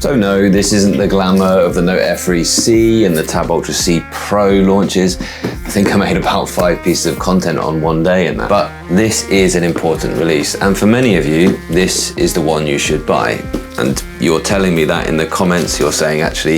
So no, this isn't the glamour of the Note Air 3C and the Tab Ultra C Pro launches. I think I made about 5 pieces of content on one day in that. But this is an important release, and for many of you, this is the one you should buy. And you're telling me that in the comments. You're saying actually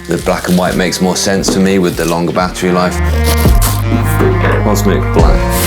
the black and white makes more sense for me with the longer battery life. Cosmic Black.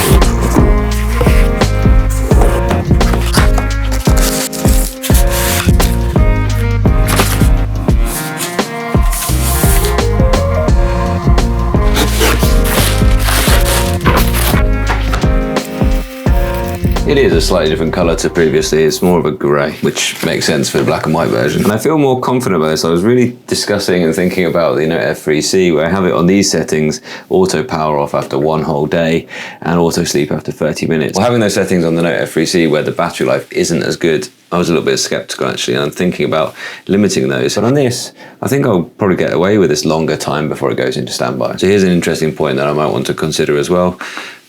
It is a slightly different color to previously. It's more of a gray, which makes sense for the black and white version. And I feel more confident about this. I was really discussing and thinking about the Note Air 3C, where I have it on these settings, auto power off after 1 whole day and auto sleep after 30 minutes. Well, having those settings on the Note Air 3C where the battery life isn't as good, I was a little bit skeptical actually, and I'm thinking about limiting those. But on this, I think I'll probably get away with this longer time before it goes into standby. So here's an interesting point that I might want to consider as well.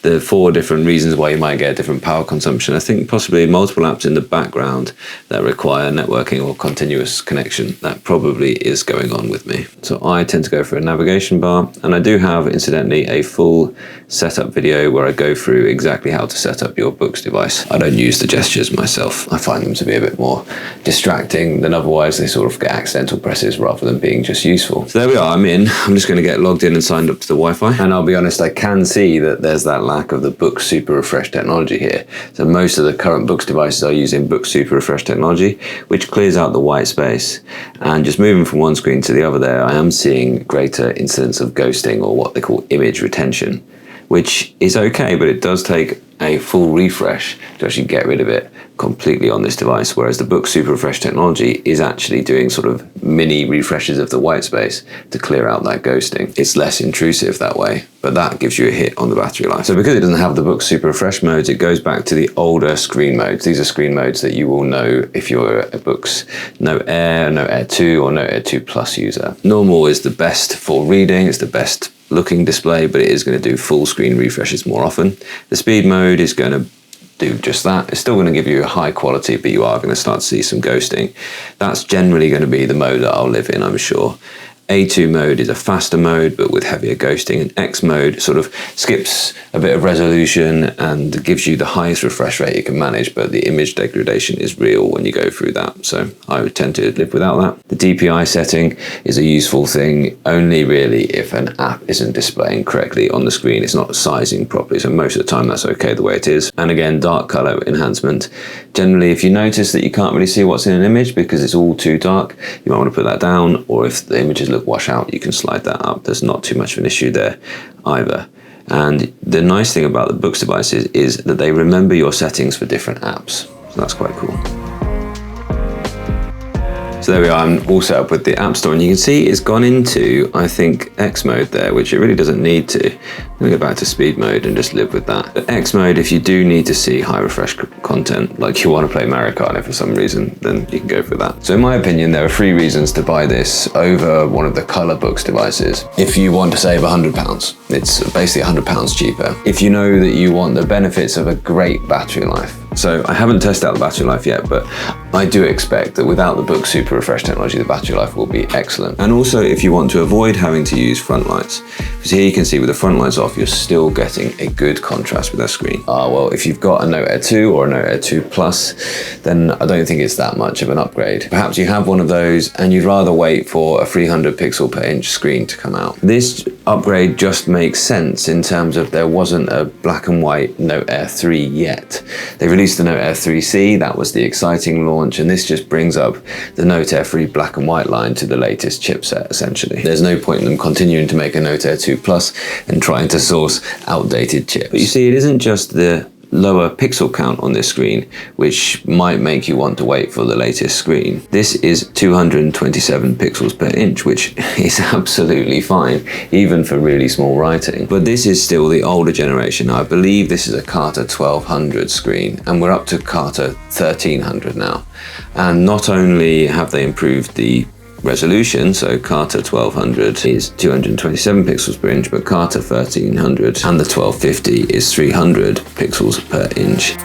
The 4 different reasons why you might get different power consumption. I think possibly multiple apps in the background that require networking or continuous connection. That probably is going on with me. So I tend to go for a navigation bar, and I do have, incidentally, a full setup video where I go through exactly how to set up your Books device. I don't use the gestures myself. I find them to be a bit more distracting than otherwise. They sort of get accidental presses rather than being just useful. So there we are, I'm in. I'm just going to get logged in and signed up to the Wi-Fi. And I'll be honest, I can see that there's that lack of the Book Super Refresh technology here. So most of the current Books devices are using Book Super Refresh technology, which clears out the white space. And just moving from one screen to the other there, I am seeing greater incidence of ghosting, or what they call image retention, which is okay, but it does take a full refresh to actually get rid of it completely on this device, whereas the Book Super Refresh technology is actually doing sort of mini refreshes of the white space to clear out that ghosting. It's less intrusive that way, but that gives you a hit on the battery life. So because it doesn't have the Book Super Refresh modes, it goes back to the older screen modes. These are screen modes that you will know if you're a Books Note Air, Note Air 2 or Note Air 2 Plus user. Normal is the best for reading, it's the best looking display, but it is going to do full screen refreshes more often. The speed mode is going to do just that. It's still going to give you a high quality, but you are going to start to see some ghosting. That's generally going to be the mode that I'll live in, I'm sure. A2 mode is a faster mode, but with heavier ghosting. And X mode sort of skips a bit of resolution and gives you the highest refresh rate you can manage, but the image degradation is real when you go through that. So I would tend to live without that. The DPI setting is a useful thing only really if an app isn't displaying correctly on the screen. It's not sizing properly, so most of the time that's okay the way it is. And again, dark color enhancement. Generally, if you notice that you can't really see what's in an image because it's all too dark, you might want to put that down, or if the images look wash out, you can slide that up. There's not too much of an issue there either. And the nice thing about the Books devices is that they remember your settings for different apps. So that's quite cool. So there we are, I'm all set up with the App Store, and you can see it's gone into, I think, X mode there, which it really doesn't need to. I'm going to go back to speed mode and just live with that. But X mode, if you do need to see high refresh content, like you want to play Mario Kart for some reason, then you can go for that. So in my opinion, there are 3 reasons to buy this over one of the color Books devices. If you want to save £100, it's basically £100 cheaper. If you know that you want the benefits of a great battery life. So I haven't tested out the battery life yet, but I do expect that without the Book Super Refresh technology, the battery life will be excellent. And also if you want to avoid having to use front lights, because here you can see with the front lights off, you're still getting a good contrast with that screen. Well, if you've got a Note Air 2 or a Note Air 2 Plus, then I don't think it's that much of an upgrade. Perhaps you have one of those and you'd rather wait for a 300 pixel per inch screen to come out. This upgrade just makes sense in terms of there wasn't a black and white Note Air 3 yet. They released the Note Air 3C, that was the exciting launch, and this just brings up the Note Air 3 black and white line to the latest chipset, essentially. There's no point in them continuing to make a Note Air 2 Plus and trying to source outdated chips. But you see, it isn't just the lower pixel count on this screen which might make you want to wait for the latest screen. This is 227 pixels per inch, which is absolutely fine even for really small writing, but this is still the older generation. I believe this is a Carter 1200 screen and we're up to Carter 1300 now, and not only have they improved the resolution, so Carter 1200 is 227 pixels per inch, but Carter 1300 and the 1250 is 300 pixels per inch.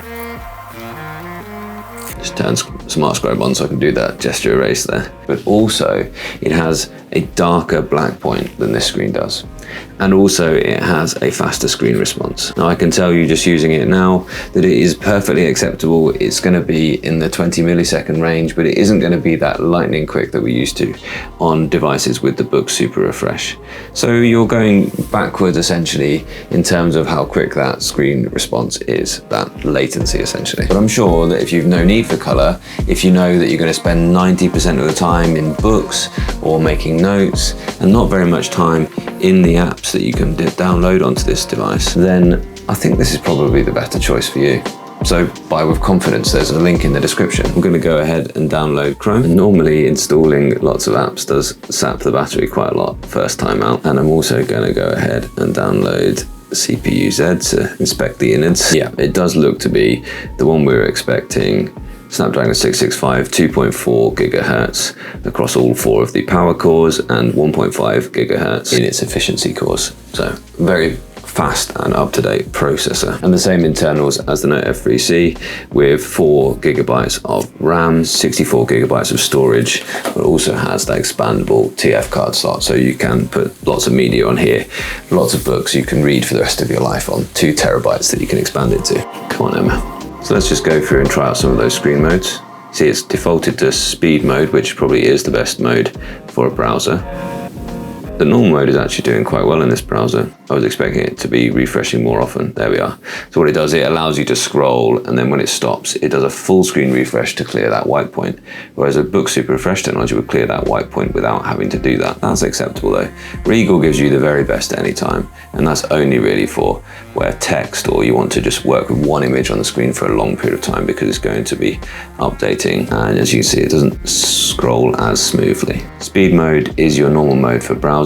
Just turn Smart Scribe on so I can do that gesture erase there. But also it has a darker black point than this screen does. And also it has a faster screen response. Now I can tell you just using it now that it is perfectly acceptable. It's going to be in the 20 millisecond range, but it isn't going to be that lightning quick that we used to on devices with the Book Super Refresh. So you're going backwards essentially in terms of how quick that screen response is, that latency essentially. But I'm sure that if you've no need for color, if you know that you're going to spend 90% of the time in books or making notes and not very much time in the apps that you can download onto this device, then I think this is probably the better choice for you. So buy with confidence. There's a link in the description. I'm going to go ahead and download Chrome. And normally installing lots of apps does sap the battery quite a lot first time out. And I'm also going to go ahead and download CPU-Z to inspect the innards. Yeah, it does look to be the one we were expecting. Snapdragon 665, 2.4 gigahertz across all 4 of the power cores and 1.5 gigahertz in its efficiency cores. So very fast and up-to-date processor. And the same internals as the Note F3C with 4 gigabytes of RAM, 64 gigabytes of storage, but also has that expandable TF card slot. So you can put lots of media on here, lots of books you can read for the rest of your life on 2 terabytes that you can expand it to. Come on, Emma. So let's just go through and try out some of those screen modes. See, it's defaulted to speed mode, which probably is the best mode for a browser. The normal mode is actually doing quite well in this browser. I was expecting it to be refreshing more often. There we are. So what it does, it allows you to scroll, and then when it stops, it does a full screen refresh to clear that white point. Whereas a Book Super Refresh technology would clear that white point without having to do that. That's acceptable though. Regal gives you the very best at any time, and that's only really for where text or you want to just work with one image on the screen for a long period of time because it's going to be updating. And as you can see, it doesn't scroll as smoothly. Speed mode is your normal mode for browsing.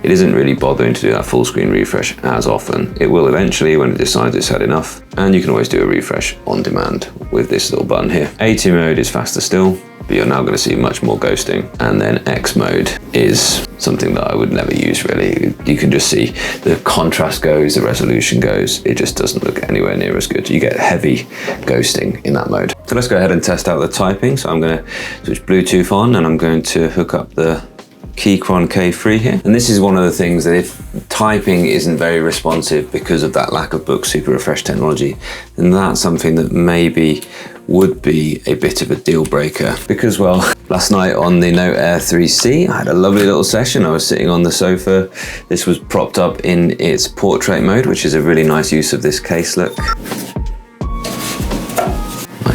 It isn't really bothering to do that full screen refresh as often. It will eventually when it decides it's had enough, and you can always do a refresh on demand with this little button here. A2 mode is faster still, but you're now going to see much more ghosting. And then X mode is something that I would never use really. You can just see the contrast goes, the resolution goes, it just doesn't look anywhere near as good. You get heavy ghosting in that mode. So let's go ahead and test out the typing. So I'm going to switch Bluetooth on and I'm going to hook up the Keychron K3 here. And this is one of the things that if typing isn't very responsive because of that lack of Book Super Refresh technology, then that's something that maybe would be a bit of a deal breaker. Because, well, last night on the Note Air 3C, I had a lovely little session. I was sitting on the sofa. This was propped up in its portrait mode, which is a really nice use of this case look.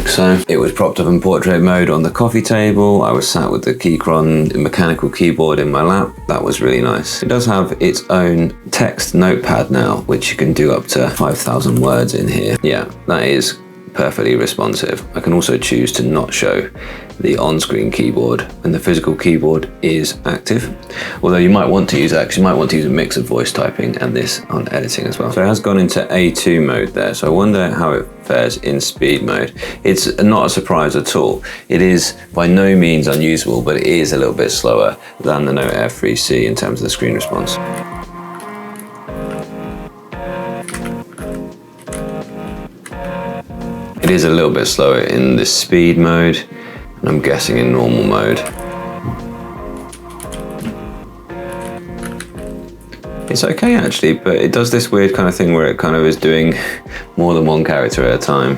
So it was propped up in portrait mode on the coffee table. I was sat with the Keychron mechanical keyboard in my lap. That was really nice. It does have its own text notepad now, which you can do up to 5,000 words in here. Yeah, that is perfectly responsive. I can also choose to not show the on-screen keyboard when the physical keyboard is active. Although you might want to use that, you might want to use a mix of voice typing and this on editing as well. So it has gone into A2 mode there. So I wonder how it fares in speed mode. It's not a surprise at all. It is by no means unusable, but it is a little bit slower than the Note Air 3C in terms of the screen response. It is a little bit slower in the speed mode, and I'm guessing in normal mode. It's okay actually, but it does this weird kind of thing where it kind of is doing more than one character at a time.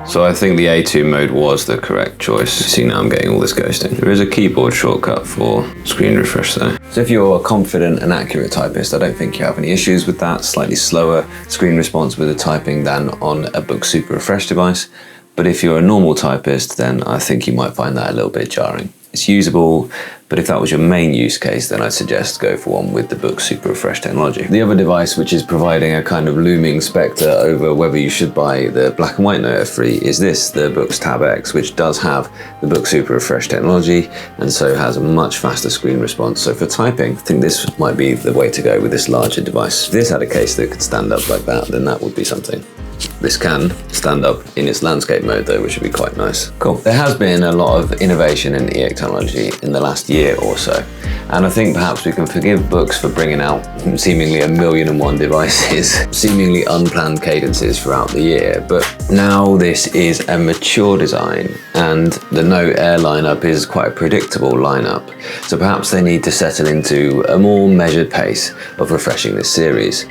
So I think the A2 mode was the correct choice. See, now I'm getting all this ghosting. There is a keyboard shortcut for screen refresh though. So if you're a confident and accurate typist, I don't think you have any issues with that. Slightly slower screen response with the typing than on a Book Super Refresh device. But if you're a normal typist, then I think you might find that a little bit jarring. It's usable, but if that was your main use case, then I'd suggest go for one with the Book Super Refresh technology. The other device which is providing a kind of looming spectre over whether you should buy the black and white Note F3 is this, the Books Tab X, which does have the Book Super Refresh technology and so has a much faster screen response. So for typing, I think this might be the way to go with this larger device. If this had a case that could stand up like that, then that would be something. This can stand up in its landscape mode though, which would be quite nice. Cool. There has been a lot of innovation in e-ink technology in the last year or so. And I think perhaps we can forgive books for bringing out seemingly 1,000,001 devices, seemingly unplanned cadences throughout the year. But now this is a mature design and the Note Air lineup is quite a predictable lineup. So perhaps they need to settle into a more measured pace of refreshing this series.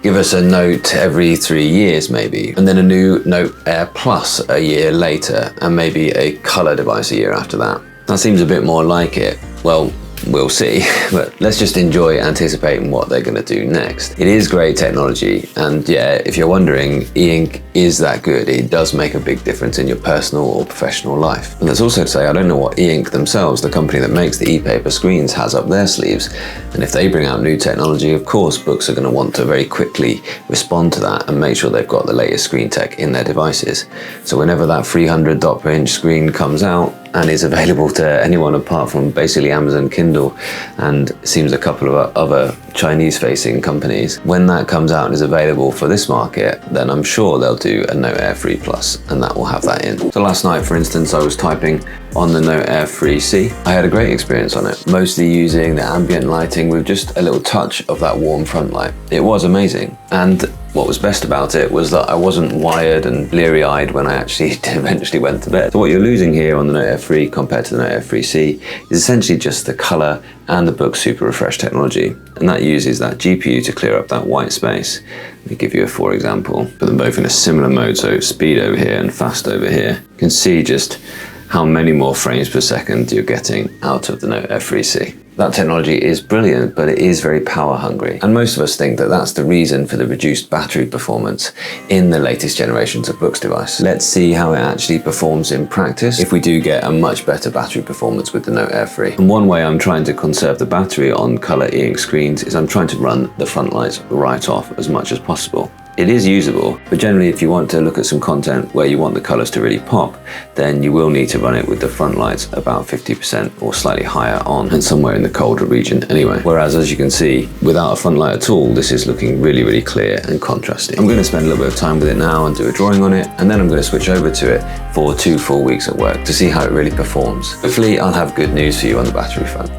Give us a Note every 3 years maybe, and then a new Note Air Plus a year later, and maybe a colour device a year after that. That seems a bit more like it. Well, we'll see, but let's just enjoy anticipating what they're going to do next. It is great technology, and yeah, if you're wondering, e-ink is that good. It does make a big difference in your personal or professional life. And let's also say, I don't know what e-ink themselves, the company that makes the e-paper screens, has up their sleeves. And if they bring out new technology, of course, books are going to want to very quickly respond to that and make sure they've got the latest screen tech in their devices. So whenever that 300 dot per inch screen comes out, and is available to anyone apart from basically Amazon Kindle and it seems a couple of other Chinese-facing companies. When that comes out and is available for this market, then I'm sure they'll do a Note Air 3 Plus, and that will have that in. So last night, for instance, I was typing on the Note Air 3C. I had a great experience on it, mostly using the ambient lighting with just a little touch of that warm front light. It was amazing. And what was best about it was that I wasn't wired and bleary-eyed when I actually eventually went to bed. So what you're losing here on the Note Air 3 compared to the Note Air 3C is essentially just the color and the book super refresh technology. And that uses that GPU to clear up that white space. Let me give you a for example. Put them both in a similar mode, so speed over here and fast over here. You can see just how many more frames per second you're getting out of the Note Air 3C. That technology is brilliant, but it is very power hungry. And most of us think that that's the reason for the reduced battery performance in the latest generations of books device. Let's see how it actually performs in practice if we do get a much better battery performance with the Note Air 3. And one way I'm trying to conserve the battery on color e-ink screens is I'm trying to run the front lights right off as much as possible. It is usable, but generally if you want to look at some content where you want the colors to really pop, then you will need to run it with the front lights about 50% or slightly higher on, and somewhere in the colder region anyway. Whereas as you can see, without a front light at all, this is looking really, really clear and contrasty. I'm going to spend a little bit of time with it now and do a drawing on it, and then I'm going to switch over to it for 2 full weeks at work to see how it really performs. Hopefully I'll have good news for you on the battery front.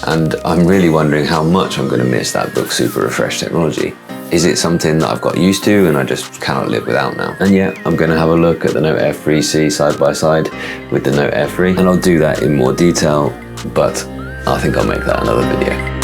And I'm really wondering how much I'm going to miss that book super refresh technology. Is it something that I've got used to and I just cannot live without now? And yeah, I'm going to have a look at the Note Air 3C side by side with the Note Air 3, and I'll do that in more detail, but I think I'll make that another video.